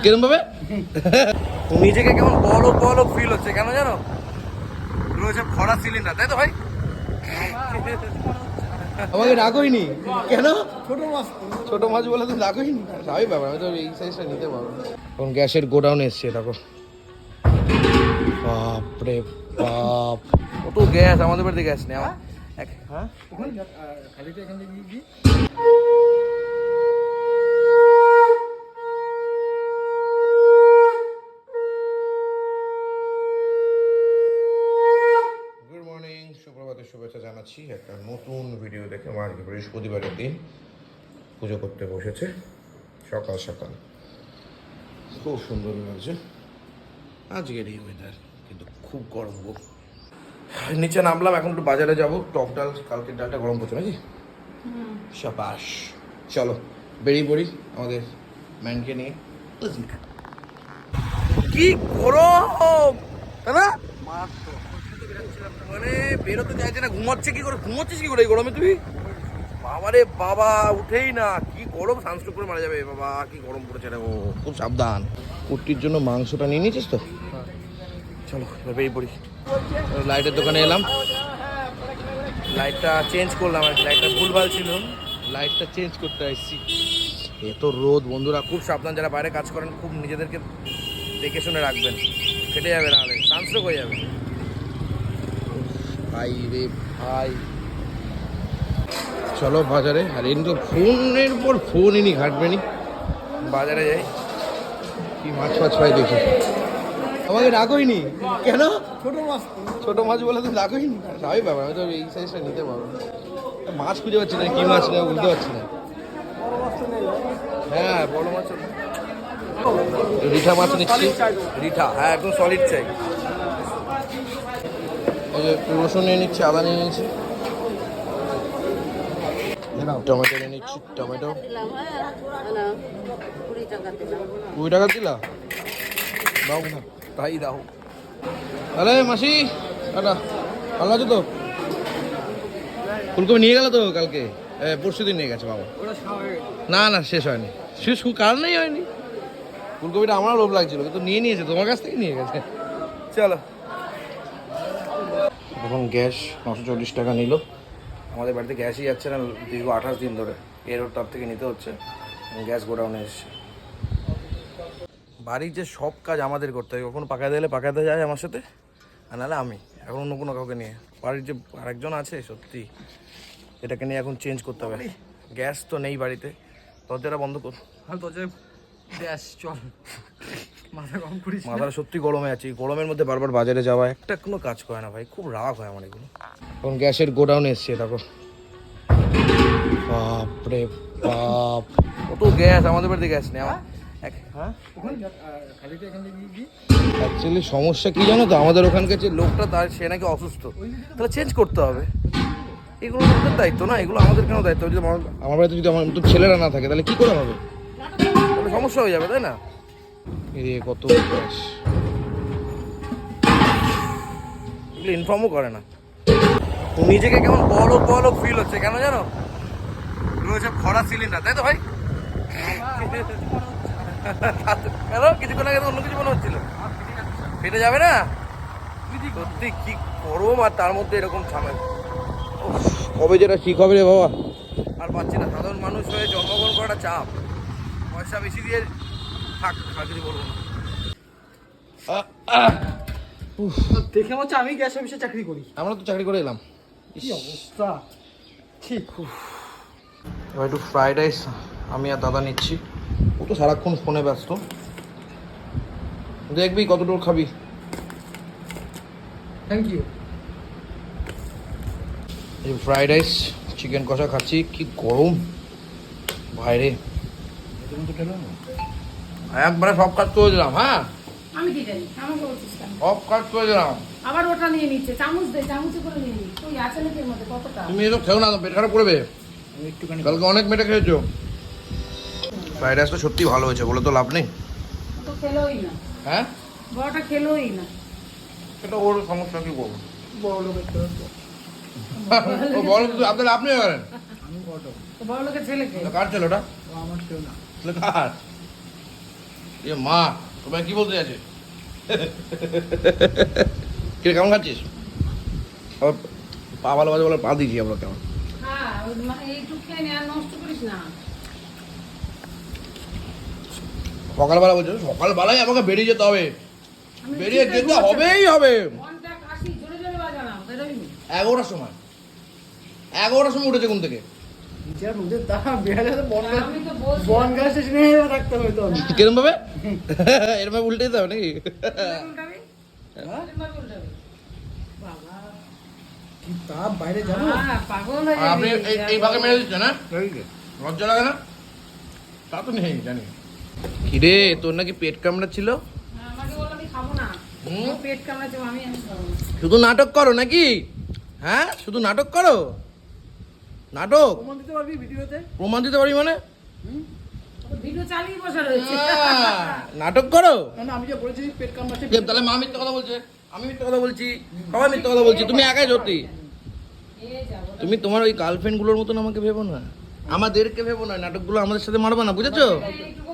কিরম ভাবে নিজেকে কেমন বড় বড় ফিল হচ্ছে কেন জানো? রয়েছে ভরা সিলিন্ডার, তাই তো ভাই? আমাকে রাখোইনি কেন? ছোট মাছ বলে তো রাখোইনি। স্বাভাবিক ব্যাপার, আমি তো এই সাইজটা নিতে পারবো। এখন গ্যাসের গোডাউন এসছে, দেখো বাপরে বাপ, কত গ্যাস! আমাদের বাড়িতে গ্যাস নেই। হ্যাঁ সুপ্রভাতের শুভেচ্ছা জানাচ্ছি একটা নতুন ভিডিও দেখে। মা আজকে বৃহস্পতিবারের দিন পুজো করতে বসেছে সকাল সকাল, খুব সুন্দর লাগছে আজকের এই ওয়েদার, কিন্তু খুব গরম গো। নিচে নামলাম, এখন একটু বাজারে যাবো। টক ডাল, কালকের ডালটা গরম করছে নাকি? সাবাস, চলো বেরিয়ে পড়ি আমাদের ম্যানকে নিয়ে। কি গরম দাদা, মানে বেরোতে চাইছে না। ঘুমাচ্ছে কি করে? ঘুমাচ্ছিস কি করে এই গরমে তুই? বাবারে বাবা, উঠেই না, কি গরম! সানস্ট্রোক করে মারা যাবে বাবা, কি গরম পড়েছে রে। ও খুব সাবধান। কুট্টির জন্য মাংসটা নিয়ে নিয়েছিস তো? চলো বেরিয়ে পড়ি। লাইটের দোকানে এলাম, লাইটটা চেঞ্জ করলাম আর কি, লাইটটা ভুলভাল ছিল, লাইটটা চেঞ্জ করতে আসছি। এত রোদ বন্ধুরা, খুব সাবধান। যারা বাইরে কাজ করেন খুব নিজেদেরকে দেখে শুনে রাখবেন, ফেটে যাবে, নাহলে সানস্ট্রোক হয়ে যাবে ভাই রে ভাই। চলো বাজারে, আর এমনি তো ফোনের পর ফোন এনি ঘাটবেনি। বাজারে যাই, কি মাছ ফাছ পাই দেখি। আমাকে রাখোইনি কেন? ছোট মাছ বলে তো রাখোইনি। স্বাভাবিক ব্যাপার, আমি তো এই সাইজটা নিতে পারবো। মাছ খুঁজে পাচ্ছি না, কি মাছ নেই বুঝতে পারছি না। হ্যাঁ বড় মাছ, রিঠা মাছ নিচ্ছি। রিঠা, হ্যাঁ একদম সলিড চাই। এই যে রসুন নিয়ে নিচ্ছি, আদা নিয়ে নিচ্ছি, টমেটো নিয়ে নিচ্ছি। টমেটো 20 টাকা দিলা? দাও না, তাই দাও। আরে মাসি, টাটা, ভালো আছো তো? ফুলকপি নিয়ে গেল তো কালকে, পরশু দিন নিয়ে গেছে বাবা। না না শেষ হয়নি, শেষ কারণেই হয়নি। ফুলকপিটা আমারও লোভ লাগছিল, কিন্তু নিয়ে নিয়েছে, তোমার কাছ থেকে নিয়ে গেছে। চলো, এখন গ্যাস 940 টাকা নিল। আমাদের বাড়িতে গ্যাসই যাচ্ছে না দীর্ঘ 28 দিন ধরে, এর তার থেকে নিতে হচ্ছে। গ্যাস গোডাউনে এসছে। বাড়ির যে সব কাজ আমাদের করতে হয়, কখনো পাকাতে দিলে পাকাতে যায় আমার সাথে, আর নাহলে আমি, এখন অন্য কোনো কাউকে নিয়ে। বাড়ির যে আরেকজন আছে, সত্যি এটাকে নিয়ে এখন চেঞ্জ করতে হবে। গ্যাস তো নেই বাড়িতে, দরজাটা বন্ধ কর। গ্যাস চল, মাথা গরম করিস। মাথাটা সত্যি গরমে আছে, গরমের মধ্যে বারবার বাজারে যাওয়া একটা কোনো কাজ করে না ভাই, খুব রাগ হয় আমার এগুলো। এখন গ্যাসের গোডাউন এসছে, দেখো বাপরে বাপ, কত গ্যাস! আমাদের বাড়িতে গ্যাস নেই। অ্যাকচুয়ালি সমস্যা কি জানো তো, আমাদের ওখানকার যে লোকটা, তার সে নাকি অসুস্থ, তাহলে চেঞ্জ করতে হবে। এগুলো আমাদের দায়িত্ব না, এগুলো আমাদের কেন দায়িত্ব? যদি আমার বাড়িতে যদি আমার মতো ছেলেরা না থাকে তাহলে কি করে হবে? তাহলে সমস্যা হয়ে যাবে, তাই না? এই কত গ্যাস, এগুলো ইনফর্মও করে না। নিজেকে কেমন বড় বড় ফিল হচ্ছে কেন জানো? রয়েছে ভরা সিলিন্ডার, তাই তো ভাই? কেন কিছুক্ষণ আগে অন্য কিছু মনে হচ্ছিল, ফেটে যাবে না? সত্যি কি গরম, আর তার মধ্যে এরকম ঝামেলা। কবে যেটা ঠিক হবে রে বাবা, আর পাচ্ছি না। সাধারণ মানুষ হয়ে জন্মগ্রহণ করাটা চাপ, পয়সা বেশি দিয়ে থাক, আর কিছু বলবো না। দেখে মনে হচ্ছে আমি গ্যাস অফিসে চাকরি করি। আমরা তো চাকরি করে এলাম, কি অবস্থা! ঠিক, এবার একটু ফ্রাইড রাইস আমি আর দাদা নিচ্ছি। ও তো সারাক্ষণ ফোনে ব্যস্ত, দেখবি কতটুকু খাবি। Thank you. এই ফ্রাইড রাইস, চিকেন কষা খাচ্ছি। কি গরম বাইরে, একবারে সব কাজ করে দিলাম। হ্যাঁ আমি কি জানি, আমাকে বলছিস কেন? সব কাজ করে দিলাম। আবার ওটা নিয়ে নিচ্ছে, চামচ দে, চামচে করে নিয়ে নি। তুই আছে নাকি এর মধ্যে কতটা? তুমি এসব খেও না, পেট খারাপ করবে। কালকে অনেক মেটে খেয়েছো। ফ্রাইড রাইসটা সত্যি ভালো হয়েছে, বলে তো লাভ নেই। তো খেলোই না। হ্যাঁ বড়টা খেলোই না। এটা ওর সমস্যা, কি করবো? বড় লোকের তো ও বলো, আপনারা আপনি করেন। আমি বড় তো বড় লোকের ছেলেকে এটা কার ছিল ওটা? ও আমার কেউ না। তাহলে কার? এ মা, তোমায় কি বলতে আছে? কিরে কেমন খাচ্ছিস? আবার পা ভালো বাজে বলে পা দিয়েছি আমরা কেমন? হ্যাঁ ওই এইটুকু খেয়ে নে, আর নষ্ট করিস না। সকালবেলা বলছো সকালবেলায় আমাকে বেরিয়ে যেতে হবে, আমি বেরিয়ে ঠিক যেতে আছে, হবেই হবে। ঘন্টা কাশি জোরে জোরে বাজালাম, বেরোবি না। 11টার সময় 11টার সময় উঠেছে ঘুম থেকে। নিজের রোদের দাম বেড়ে গেছে আমি তো বলছি বনগাঁ স্টেশনে রাখতে হবে তো আমি। কিরম ভাবে? এরম ভাবে উল্টে দিতে হবে নাকি? উল্টাবি হ্যাঁ? এরকমভাবে উল্টাবি। বাবা কি তাপ বাইরে যাবো? হ্যাঁ, পাগল হয়ে আর আপনি যাবি। এই ভাগে মেরে দিচ্ছেন না? লজ্জা লাগে না? তা তো নেই জানি। কিরে তোর নাকি পেট কামড়া ছিল? হ্যাঁ, আমাকে বললো আমি খাবো না। হুম? আমার পেট কামড়াচ্ছে, আমি খাবো না। শুধু নাটক করো নাকি? হ্যাঁ শুধু নাটক করো? নাটক প্রমাণ দিতে পারবি ভিডিওতে? প্রমাণ দিতে পারি মানে? তো ভিডিও চালিয়ে বসে রয়েছে। নাটক করো? না না, আমি যে বলেছি পেট কামড়াচ্ছে। তাহলে মা মিথ্যা কথা বলছে, আমি মিথ্যা কথা বলছি, সবাই মিথ্যা কথা বলছি, তুমি একাই সত্যি। এই যাবো। তুমি তোমার ওই গার্লফ্রেন্ড গুলোর মতন আমাকে ভেবো না, আমাদেরকে ভেবো না, নাটকগুলো আমাদের সাথে মারবা না, বুঝেছো? এইটুকু